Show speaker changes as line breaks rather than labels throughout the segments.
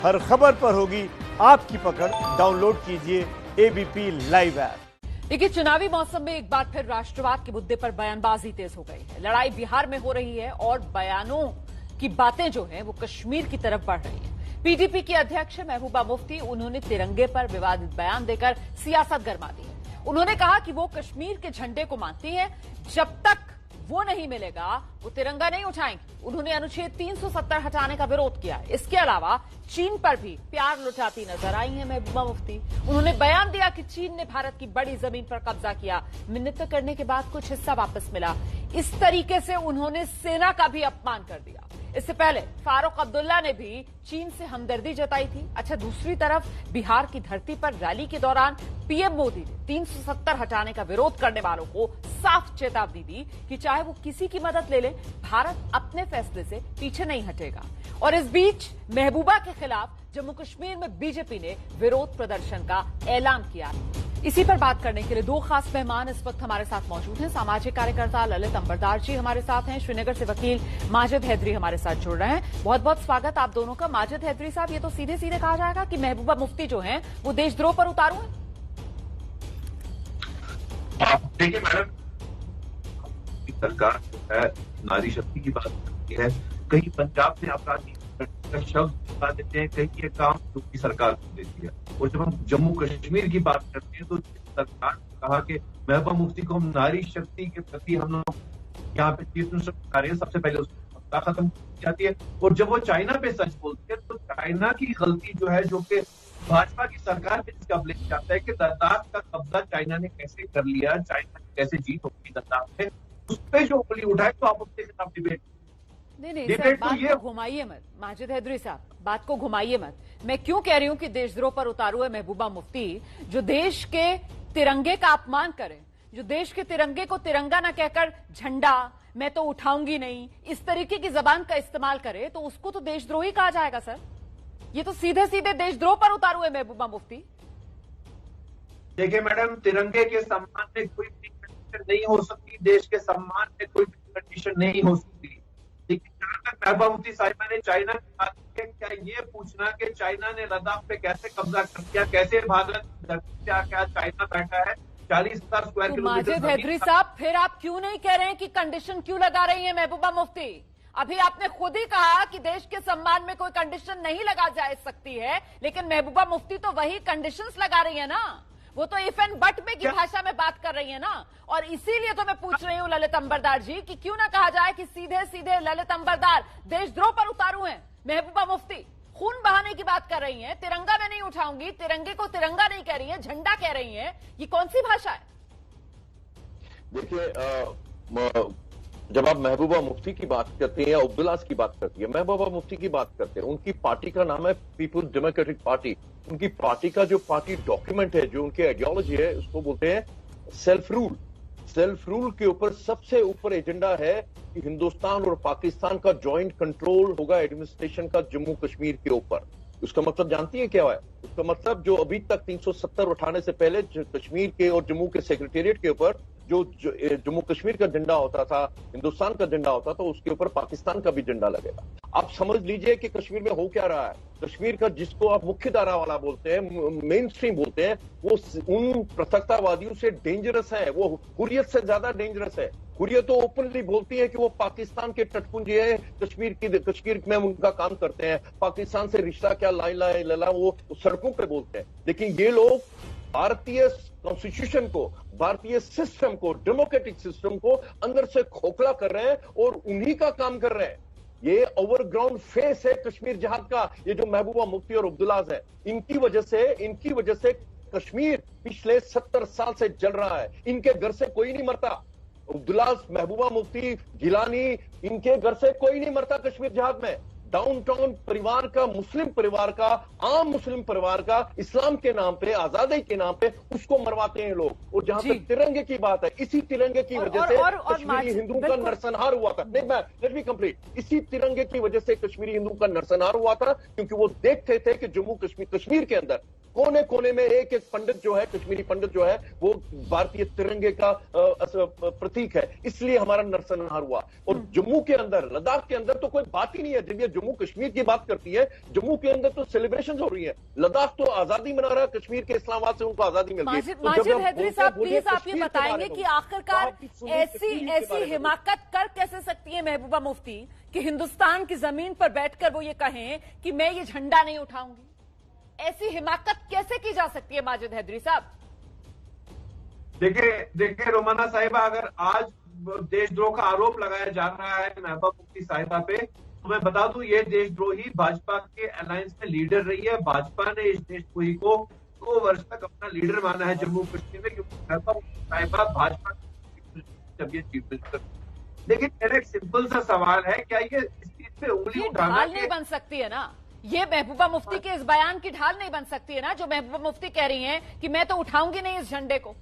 हर खबर पर होगी आपकी पकड़। डाउनलोड कीजिए एबीपी लाइव ऐप।
देखिए, चुनावी मौसम में एक बार फिर राष्ट्रवाद के मुद्दे पर बयानबाजी तेज हो गई है। लड़ाई बिहार में हो रही है और बयानों की बातें जो हैं वो कश्मीर की तरफ बढ़ रही है। पीडीपी की अध्यक्ष महबूबा मुफ्ती, उन्होंने तिरंगे पर विवादित बयान देकर सियासत गरमा दी है। उन्होंने कहा कि वो कश्मीर के झंडे को मानती हैं, जब तक वो नहीं मिलेगा वो तिरंगा नहीं उठाएंगी। उन्होंने अनुच्छेद 370 हटाने का विरोध किया। इसके अलावा चीन पर भी प्यार लुटाती नजर आई है महबूबा मुफ्ती। उन्होंने बयान दिया कि चीन ने भारत की बड़ी जमीन पर कब्जा किया, मिन्नत करने के बाद कुछ हिस्सा वापस मिला। इस तरीके से उन्होंने सेना का भी अपमान कर दिया। इससे पहले फारूक अब्दुल्ला ने भी चीन से हमदर्दी जताई थी। अच्छा, दूसरी तरफ बिहार की धरती पर रैली के दौरान पीएम मोदी ने 370 हटाने का विरोध करने वालों को साफ चेतावनी दी कि चाहे वो किसी की मदद ले ले, भारत अपने फैसले से पीछे नहीं हटेगा। और इस बीच महबूबा के खिलाफ जम्मू कश्मीर में बीजेपी ने विरोध प्रदर्शन का ऐलान किया। इसी पर बात करने के लिए दो खास मेहमान इस वक्त हमारे साथ मौजूद हैं। सामाजिक कार्यकर्ता ललित अंबरदार जी हमारे साथ हैं। श्रीनगर से वकील माजिद हैदरी हमारे साथ जुड़ रहे हैं। बहुत बहुत स्वागत आप दोनों का। माजिद हैदरी साहब, ये तो सीधे सीधे कहा जाएगा कि महबूबा मुफ्ती जो हैं वो देशद्रोह पर उतारू हैं।
देखिए मैडम, सरकार जो है नारी शक्ति की बात करती है, कहीं पंजाब में आपराधिक शब्द बता देते हैं, कहीं ये काम की सरकार को देती है। और जब हम जम्मू कश्मीर की बात करते हैं तो सरकार ने कहा कि महबूबा मुफ्ती को हम नारी शक्ति के प्रति हम लोग यहाँ पे चीफ मिनिस्टर बता रहे हैं, सबसे पहले उसकी सत्ता खत्म की जाती है। और जब वो चाइना पे सच बोलते हैं तो चाइना की गलती जो है, जो कि भाजपा की सरकार पे इसका ब्लेम जाता है कि लद्दाख का कब्जा चाइना ने कैसे कर लिया, चाइना की कैसे जीत होगी लद्दाख में, उस पर जो उंगली उठाए तो आप उसके खिलाफ डिबेट
नहीं सर, बात को घुमाइए मत। माजिद हैदरी साहब, बात को घुमाइए मत। मैं क्यों कह रही हूं कि देशद्रोह पर उतारू है महबूबा मुफ्ती, जो देश के तिरंगे का अपमान करे, जो देश के तिरंगे को तिरंगा ना कहकर झंडा मैं तो उठाऊंगी नहीं, इस तरीके की जबान का इस्तेमाल करे तो उसको तो देशद्रोही कहा जाएगा सर। ये तो सीधे सीधे देशद्रोह पर उतारू है महबूबा मुफ्ती।
देखिए मैडम, तिरंगे के सम्मान में कोई भी कंडीशन नहीं हो सकती, देश के सम्मान में कोई भी कंडीशन नहीं हो सकती। लेकिन जहां तक महबूबा मुफ्ती साहिबा ने चाइना की बात की, क्या ये पूछना कि चाइना ने लद्दाख पे कैसे कब्जा कर लिया, कैसे भारत क्या चाइना बैठा है 40,000 स्क्वायर किलोमीटर।
माजिद हैदरी साहब, फिर आप क्यों नहीं कह रहे हैं कि कंडीशन क्यों लगा रही है महबूबा मुफ्ती? अभी आपने खुद ही कहा कि देश के सम्मान में कोई कंडीशन नहीं लगा जा सकती है, लेकिन महबूबा मुफ्ती तो वही कंडीशंस लगा रही है ना। वो तो इफ एंड बट में की भाषा में बात कर रही है ना। और इसीलिए तो मैं पूछ रही हूं ललित अंबरदार जी कि क्यों ना कहा जाए कि सीधे सीधे ललित अंबरदार देशद्रोह पर उतारू हैं महबूबा मुफ्ती। खून बहाने की बात कर रही हैं, तिरंगा में नहीं उठाऊंगी, तिरंगे को तिरंगा नहीं कह रही है, झंडा कह रही है। ये कौन सी भाषा है?
देखिए, जब आप महबूबा मुफ्ती की बात करते हैं या अब्दुल्ला की बात करती है, महबूबा मुफ्ती की बात करते हैं, उनकी पार्टी का नाम है पीपुल्स डेमोक्रेटिक पार्टी। उनकी पार्टी का जो पार्टी डॉक्यूमेंट है, जो उनकी आइडियोलॉजी है, उसको बोलते हैं सेल्फ रूल। सेल्फ रूल के ऊपर सबसे ऊपर एजेंडा है कि हिंदुस्तान और पाकिस्तान का ज्वाइंट कंट्रोल होगा एडमिनिस्ट्रेशन का जम्मू कश्मीर के ऊपर। उसका मतलब जानती है क्या है? उसका मतलब जो अभी तक 370 उठाने से पहले कश्मीर के और जम्मू के सेक्रेटेरिएट के ऊपर जो जम्मू कश्मीर का झंडा होता था, हिंदुस्तान का झंडा होता था, उसके ऊपर पाकिस्तान का भी झंडा लगेगा। आप समझ लीजिए कि कश्मीर में हो क्या रहा है। कश्मीर का, जिसको आप मुख्य धारा वाला बोलते हैं, मेन स्ट्रीम बोलते हैं, वो उन पृथकतावादियों से डेंजरस है। वो हुर्रियत से ज्यादा डेंजरस है। हुर्रियत तो ओपनली बोलती है कि वो पाकिस्तान के तटपुंजी है, कश्मीर में उनका काम करते हैं, पाकिस्तान से रिश्ता क्या ला वो सड़कों पे बोलते हैं। लेकिन ये लोग भारतीय कॉन्स्टिट्यूशन को, भारतीय सिस्टम को, डेमोक्रेटिक सिस्टम को अंदर से खोखला कर रहे हैं और उन्हीं का काम कर रहे हैं। ये ओवरग्राउंड फेस है कश्मीर जहाद का, ये जो महबूबा मुफ्ती और अब्दुल्लाज है। इनकी वजह से कश्मीर पिछले 70 साल से जल रहा है। इनके घर से कोई नहीं मरता। अब्दुल्लाज, महबूबा मुफ्ती, गिलानी, इनके घर से कोई नहीं मरता कश्मीर जहाद में। डाउनटाउन परिवार का, मुस्लिम परिवार का, आम मुस्लिम परिवार का, इस्लाम के नाम पे, आजादी के नाम पे उसको मरवाते हैं लोग। और जहां तक तिरंगे की बात है, इसी तिरंगे की वजह से कश्मीरी हिंदुओं का नरसंहार हुआ था। नहीं, लेट मी कंप्लीट। इसी तिरंगे की वजह से कश्मीरी हिंदुओं का नरसंहार हुआ था, क्योंकि वो देखते थे कि जम्मू कश्मीर के अंदर कोने कोने में एक एक पंडित जो है, कश्मीरी पंडित जो है, वो भारतीय तिरंगे का प्रतीक है, इसलिए हमारा नरसंहार हुआ। और जम्मू के अंदर, लद्दाख के अंदर तो कोई बात ही नहीं है। जब ये जम्मू कश्मीर की बात करती है, जम्मू के अंदर तो सेलिब्रेशन हो रही है, लद्दाख तो आजादी मना रहा है, कश्मीर के इस्लामाबाद से उनको आजादी मिल गई।
माजिद हैदरी साहब, प्लीज आप ये बताएंगे कि आखिरकार ऐसी हिमाकत कर कैसे सकती है महबूबा मुफ्ती कि हिंदुस्तान की जमीन पर बैठकर वो ये कहें कि मैं ये झंडा नहीं उठाऊंगी? ऐसी हिमाकत कैसे की जा सकती है माजिद हैदरी साहब?
देखिए रोमाना साहिबा, अगर आज देशद्रोह का आरोप लगाया जा रहा है महबूबा मुफ्ती साहिबा पे, तो मैं बता दूं ये देशद्रोही भाजपा के अलायंस में लीडर रही है। भाजपा ने इस देशद्रोही को 2 वर्ष तक अपना लीडर माना है जम्मू कश्मीर में, क्योंकि महबूबा मुफ्ती साहिबा भाजपा जब ये चीफ मिनिस्टर। लेकिन मेरा एक सिंपल सा सवाल है, क्या ये इस चीज पे उंगली उठाना
ढाल नहीं बन सकती है ना? ये महबूबा मुफ्ती के इस बयान की ढाल नहीं बन सकती है ना, जो महबूबा मुफ्ती कह रही हैं कि मैं तो उठाऊंगी नहीं इस झंडे को?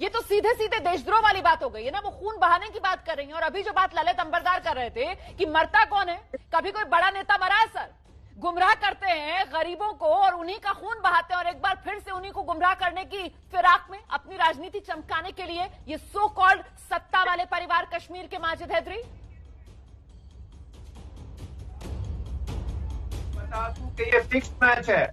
ये तो सीधे सीधे देशद्रोह वाली बात हो गई है ना। वो खून बहाने की बात कर रही हैं। और अभी जो बात ललित अंबरदार कर रहे थे कि मरता कौन है, कभी कोई बड़ा नेता मरा है? सर, गुमराह करते हैं गरीबों को और उन्हीं का खून बहाते हैं, और एक बार फिर से उन्हीं को गुमराह करने की फिराक में अपनी राजनीति चमकाने के लिए ये सो कॉल्ड सत्ता वाले परिवार कश्मीर के माजिद हैदरी।
बता दूं कि ये फिक्स मैच है,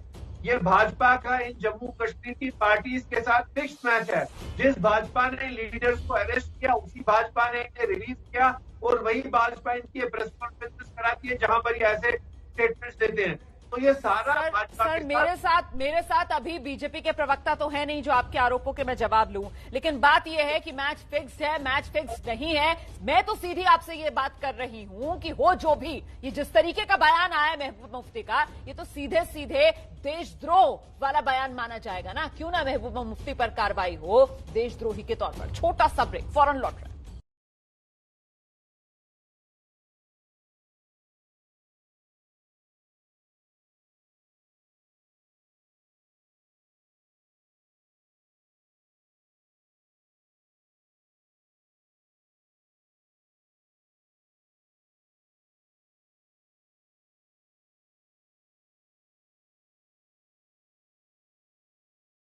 ये भाजपा का इन जम्मू कश्मीर की पार्टीज के साथ फिक्स मैच है। जिस भाजपा ने लीडर्स को अरेस्ट किया, उसी भाजपा ने इन्हें रिलीज किया, और वही भाजपा इनकी प्रेस कॉन्फ्रेंस कराती है जहां पर ये ऐसे स्टेटमेंट्स देते हैं। तो ये सारा
सर मेरे साथ अभी बीजेपी के प्रवक्ता तो है नहीं जो आपके आरोपों के मैं जवाब लूं, लेकिन बात यह है कि मैच फिक्स है, मैच फिक्स नहीं है। मैं तो सीधी आपसे ये बात कर रही हूं कि हो जो भी, ये जिस तरीके का बयान आया है महबूबा मुफ्ती का, ये तो सीधे सीधे देशद्रोह वाला बयान माना जाएगा ना। क्यों ना महबूबा मुफ्ती पर कार्रवाई हो देशद्रोही के तौर पर। छोटा सा ब्रेक, फौरन लौट रहे हैं।